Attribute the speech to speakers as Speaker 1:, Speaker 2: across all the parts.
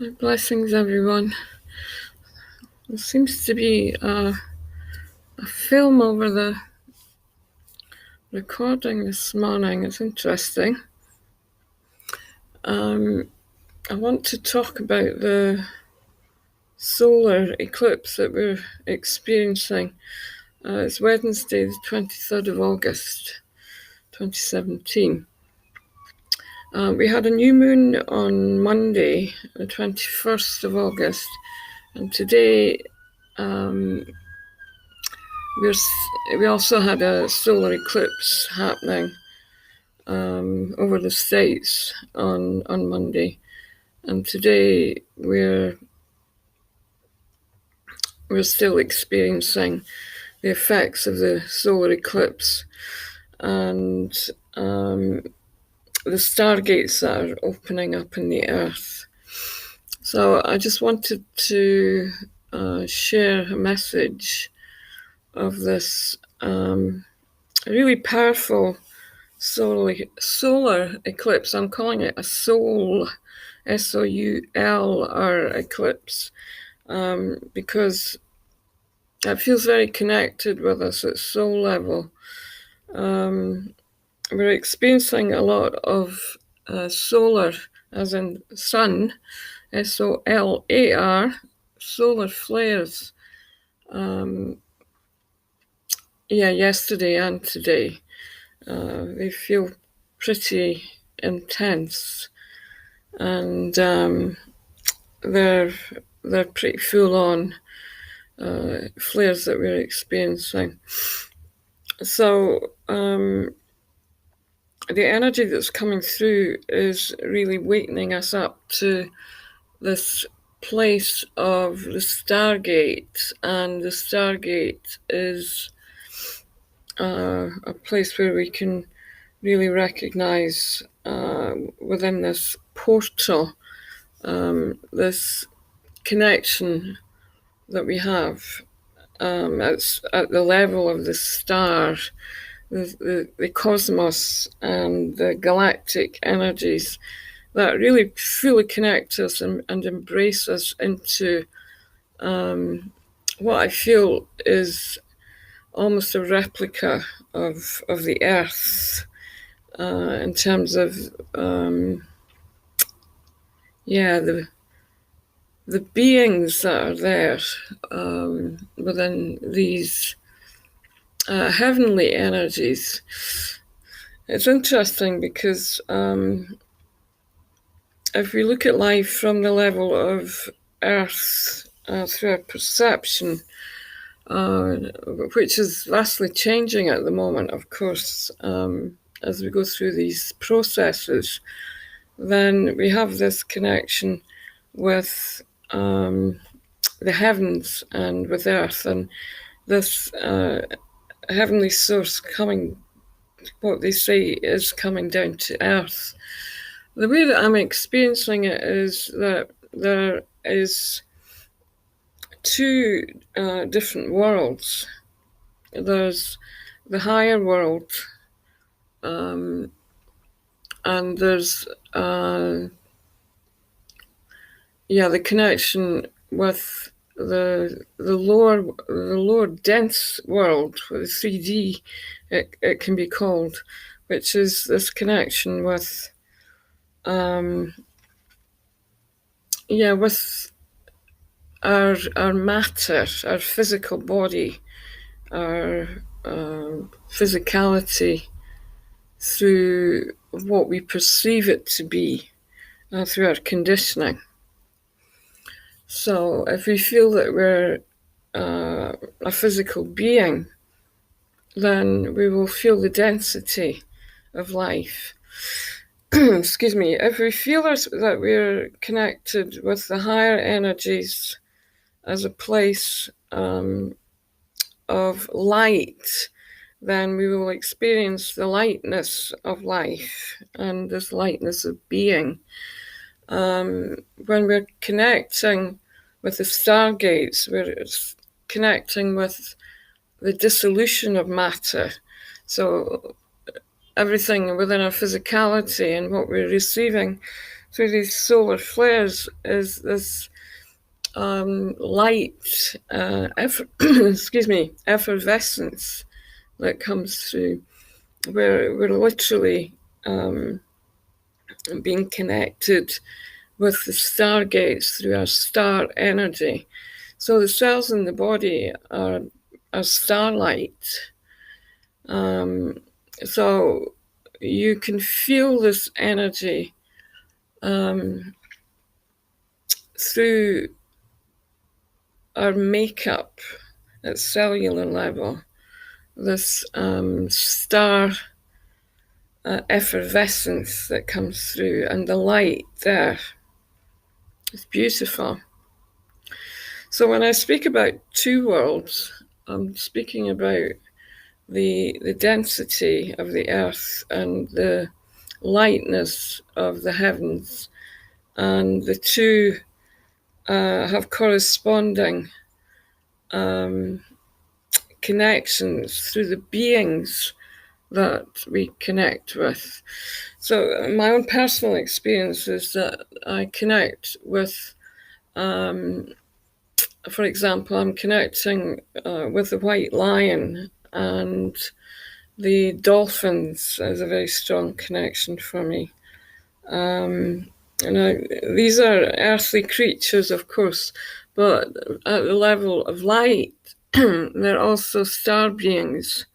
Speaker 1: Blessings, everyone. There seems to be a film over the recording this morning. It's interesting. I want to talk about the solar eclipse that we're experiencing. It's Wednesday, the 23rd of August, 2017. We had a new moon on Monday, the 21st of August, and today we also had a solar eclipse happening over the States on Monday, and today we're still experiencing the effects of the solar eclipse and the stargates that are opening up in the Earth. So I just wanted to share a message of this really powerful solar eclipse. I'm calling it a soul, SOULR eclipse, because it feels very connected with us at soul level. We're experiencing a lot of solar, as in sun, SOLAR, solar flares. Yesterday and today. They feel pretty intense, and they're pretty full on flares that we're experiencing. So the energy that's coming through is really wakening us up to this place of the Stargate, and the Stargate is a place where we can really recognize within this portal this connection that we have. It's at the level of the star, the cosmos, and the galactic energies that really fully connect us and embrace us into what I feel is almost a replica of the Earth in terms of the beings that are there within these heavenly energies. It's interesting because if we look at life from the level of Earth through our perception, which is vastly changing at the moment, of course, as we go through these processes, then we have this connection with the heavens and with Earth, and this heavenly source coming, what they say is coming down to Earth. The way that I'm experiencing it is that there is two different worlds. There's the higher world, and there's the connection with the lower dense world, with 3D, it can be called, which is this connection with with our matter, our physical body, our physicality, through what we perceive it to be, through our conditioning. So if we feel that we're a physical being, then we will feel the density of life. Excuse me. If we feel that we're connected with the higher energies as a place of light, then we will experience the lightness of life and this lightness of being. When we're connecting with the stargates, we're connecting with the dissolution of matter. So everything within our physicality and what we're receiving through these solar flares is this light, excuse me, effervescence that comes through, where we're literally being connected with the stargates through our star energy. So the cells in the body are starlight. So you can feel this energy through our makeup at cellular level, this star effervescence that comes through, and the light there is beautiful. So when I speak about two worlds, I'm speaking about the density of the earth and the lightness of the heavens, and the two have corresponding connections through the beings that we connect with. So my own personal experience is that I connect with, for example, I'm connecting with the white lion, and the dolphins is a very strong connection for me. These are earthly creatures, of course, but at the level of light, they're also star beings.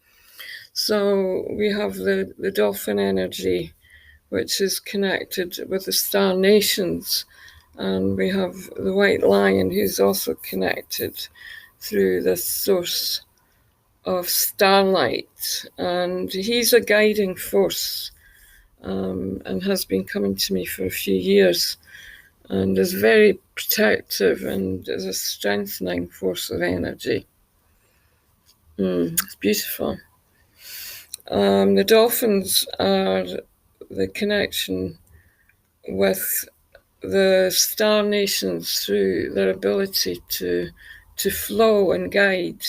Speaker 1: So we have the dolphin energy, which is connected with the star nations, and we have the white lion, who's also connected through this source of starlight, and he's a guiding force, and has been coming to me for a few years, and is very protective and is a strengthening force of energy. It's beautiful. The dolphins are the connection with the star nations through their ability to flow and guide,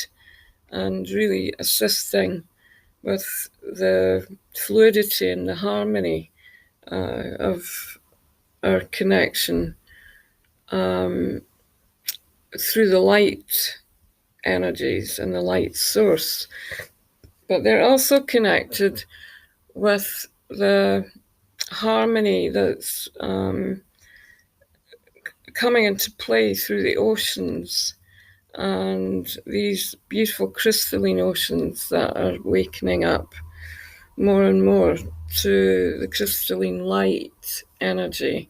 Speaker 1: and really assisting with the fluidity and the harmony of our connection through the light energies and the light source. But they're also connected with the harmony that's coming into play through the oceans, and these beautiful crystalline oceans that are wakening up more and more to the crystalline light energy.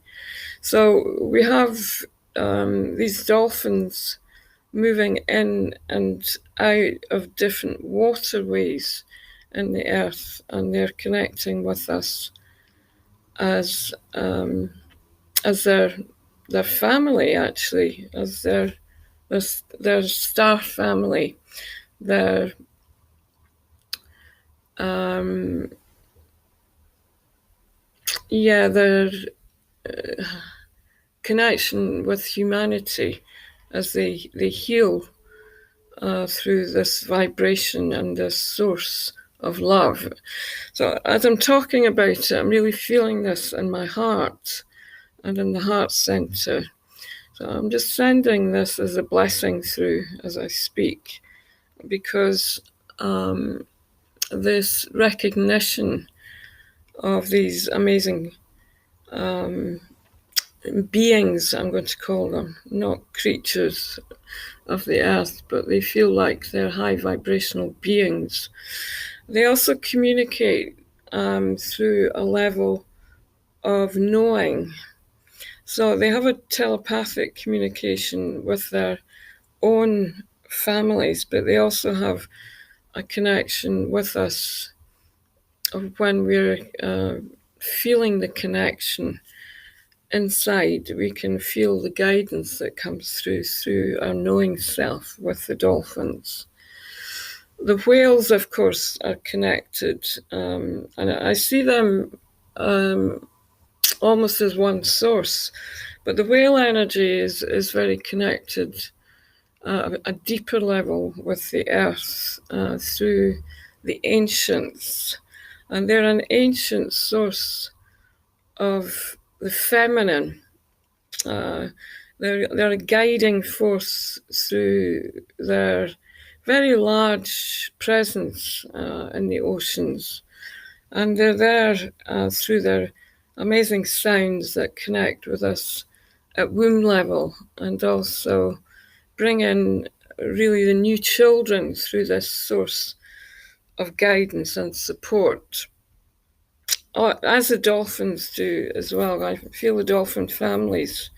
Speaker 1: So we have these dolphins moving in and out of different waterways in the earth, and they're connecting with us as their family, actually, as their star family, their their connection with humanity as they heal through this vibration and this source of love. So as I'm talking about it, I'm really feeling this in my heart and in the heart center. So I'm just sending this as a blessing through as I speak, because this recognition of these amazing beings, I'm going to call them, not creatures of the earth, but they feel like they're high vibrational beings. They also communicate through a level of knowing. So they have a telepathic communication with their own families, but they also have a connection with us of when we're feeling the connection inside. We can feel the guidance that comes through our knowing self with the dolphins. The whales, of course, are connected, and I see them almost as one source. But the whale energy is very connected a deeper level with the earth through the ancients. And they're an ancient source of the feminine. They're a guiding force through their very large presence in the oceans. And they're there through their amazing sounds that connect with us at womb level, and also bring in really the new children through this source of guidance and support. As the dolphins do as well. I feel the dolphin families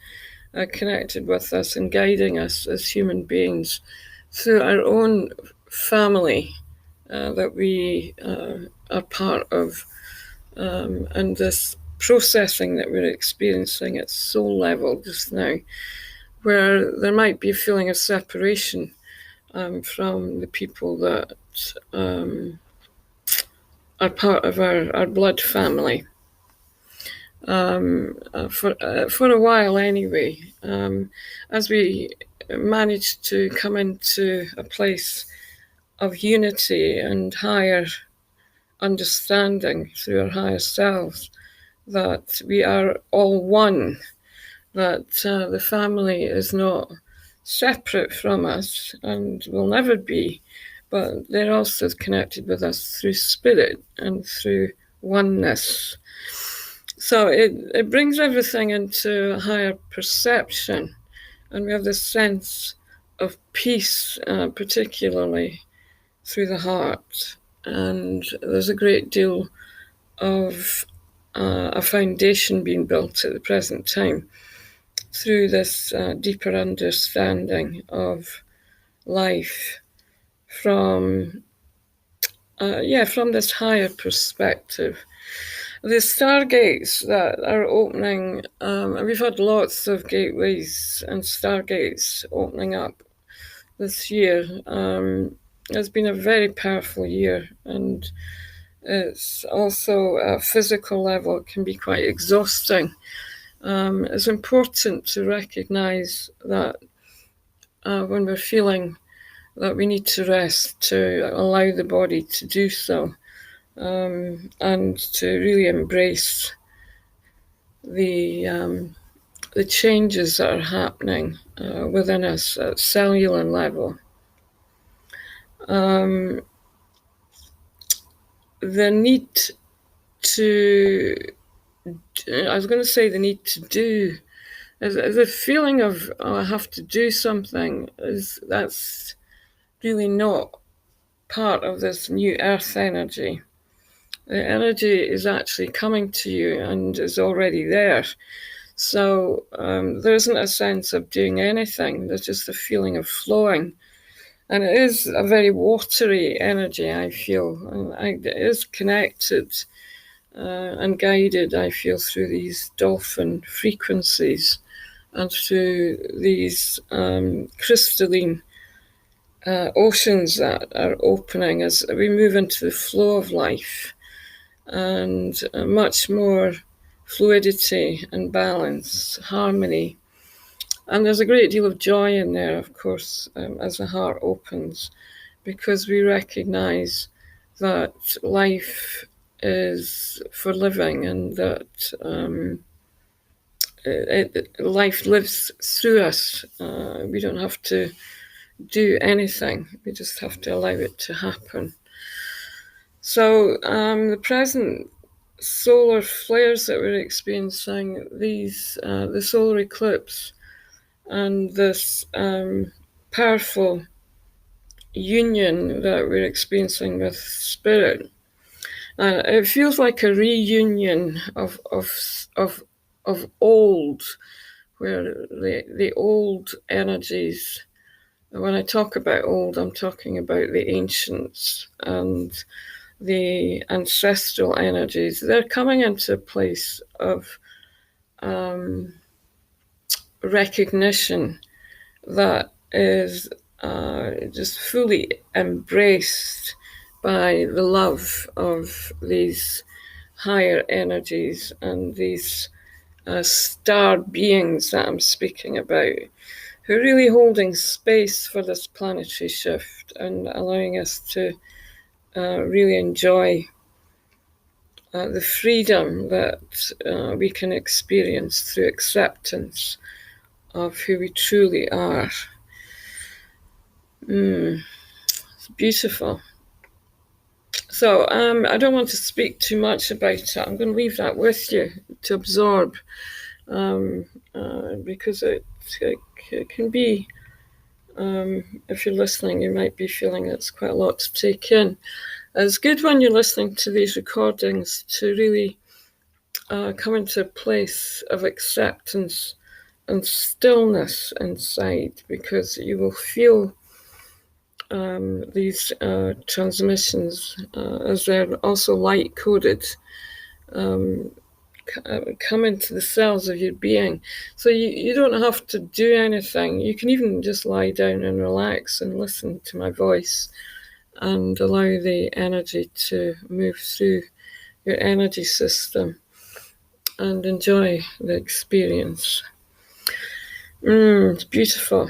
Speaker 1: are connected with us and guiding us as human beings through our own family that we are part of, and this processing that we're experiencing at soul level just now, where there might be a feeling of separation from the people that are part of our blood family. For a while anyway, as we managed to come into a place of unity and higher understanding through our higher selves, that we are all one, that the family is not separate from us and will never be, but they're also connected with us through spirit and through oneness. So it brings everything into a higher perception, and we have this sense of peace, particularly through the heart. And there's a great deal of a foundation being built at the present time through this deeper understanding of life from this higher perspective. The Stargates that are opening, and we've had lots of gateways and Stargates opening up this year. It's been a very powerful year, and it's also at a physical level, it can be quite exhausting. It's important to recognize that when we're feeling that we need to rest, to allow the body to do so, and to really embrace the changes that are happening within us at cellular level. The need to, I was going to say the need to do, the feeling of, oh, I have to do something, that's really not part of this new earth energy. The energy is actually coming to you and is already there. So there isn't a sense of doing anything. There's just a feeling of flowing. And it is a very watery energy, I feel. And it is connected and guided, I feel, through these dolphin frequencies and through these crystalline oceans that are opening as we move into the flow of life, and much more fluidity and balance, harmony. And there's a great deal of joy in there, of course, as the heart opens, because we recognize that life is for living, and that life lives through us. We don't have to do anything, we just have to allow it to happen. So the present solar flares that we're experiencing, the solar eclipse, and this powerful union that we're experiencing with spirit, it feels like a reunion of old, where the old energies. When I talk about old, I'm talking about the ancients and the ancestral energies. They're coming into a place of recognition that is just fully embraced by the love of these higher energies and these star beings that I'm speaking about, who are really holding space for this planetary shift and allowing us to really enjoy the freedom that we can experience through acceptance of who we truly are. It's beautiful. So I don't want to speak too much about it. I'm going to leave that with you to absorb, because it can be, if you're listening, you might be feeling it's quite a lot to take in. It's good when you're listening to these recordings to really come into a place of acceptance and stillness inside, because you will feel these transmissions, as they're also light coded, come into the cells of your being. So you don't have to do anything. You can even just lie down and relax and listen to my voice and allow the energy to move through your energy system and enjoy the experience. It's beautiful.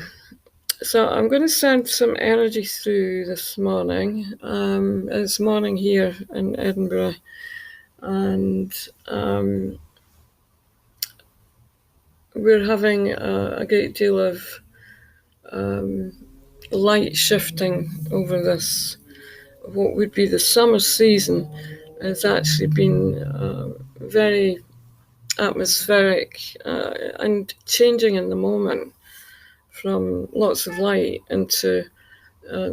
Speaker 1: So I'm going to send some energy through this morning. It's morning here in Edinburgh, and we're having a great deal of light shifting over this. What would be the summer season has actually been very atmospheric and changing in the moment, from lots of light into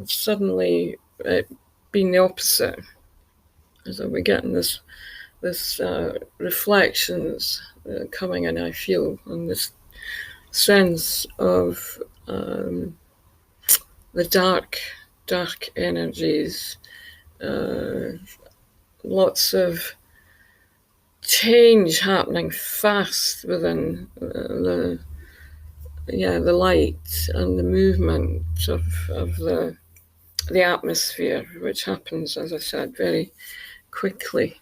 Speaker 1: suddenly it being the opposite. So we're getting this reflections coming in, I feel, and this sense of the dark energies, lots of change happening fast within the light and the movement of the atmosphere, which happens, as I said, very quickly.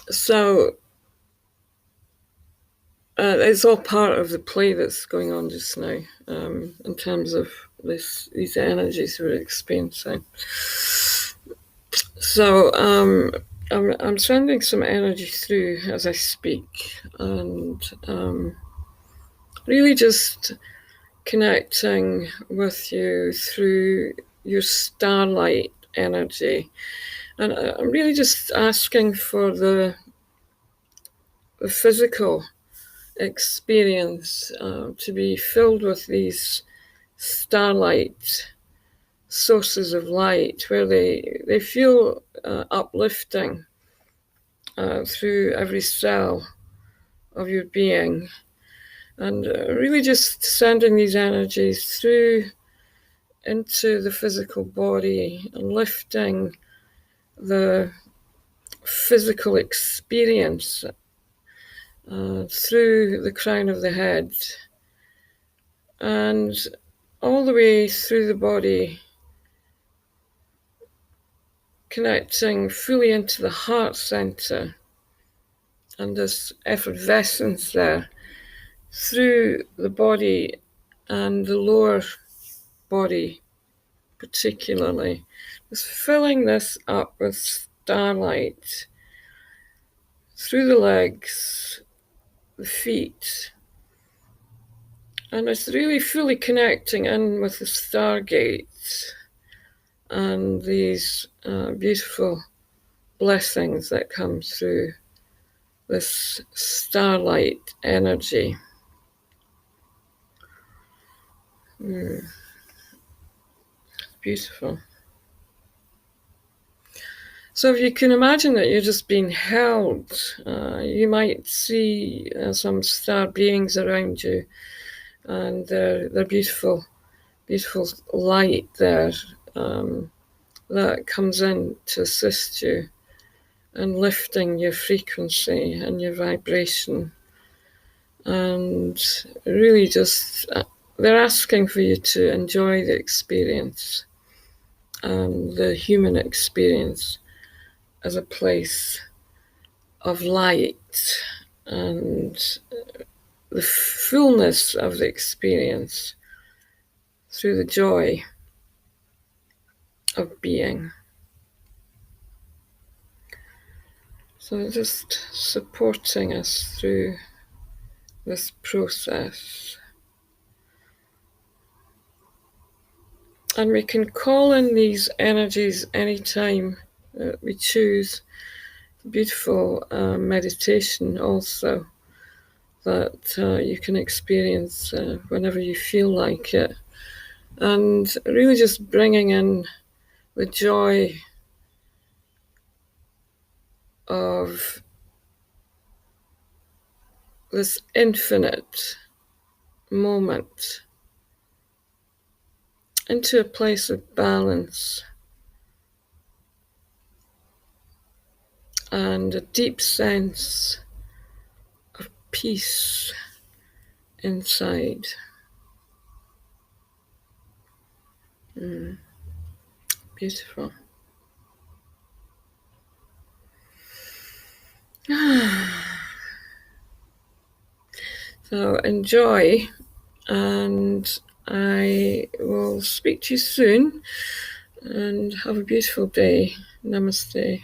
Speaker 1: So it's all part of the play that's going on just now, in terms of these energies we're experiencing. So I'm sending some energy through as I speak, and really just connecting with you through your starlight energy. And I'm really just asking for the physical experience to be filled with these starlight sources of light, where they feel uplifting through every cell of your being, and really just sending these energies through into the physical body and lifting the physical experience through the crown of the head and all the way through the body, connecting fully into the heart center, and this effervescence there through the body and the lower body particularly, just filling this up with starlight through the legs, the feet, and it's really fully connecting in with the Stargates and these beautiful blessings that come through this starlight energy. It's beautiful. So if you can imagine that you're just being held, you might see some star beings around you, and they're beautiful light there that comes in to assist you in lifting your frequency and your vibration. And really just, they're asking for you to enjoy the experience, the human experience, as a place of light and the fullness of the experience through the joy of being. So just supporting us through this process. And we can call in these energies anytime that we choose. Beautiful meditation also that you can experience whenever you feel like it. And really just bringing in the joy of this infinite moment into a place of balance and a deep sense of peace inside. Beautiful. So enjoy, and I will speak to you soon, and have a beautiful day. Namaste.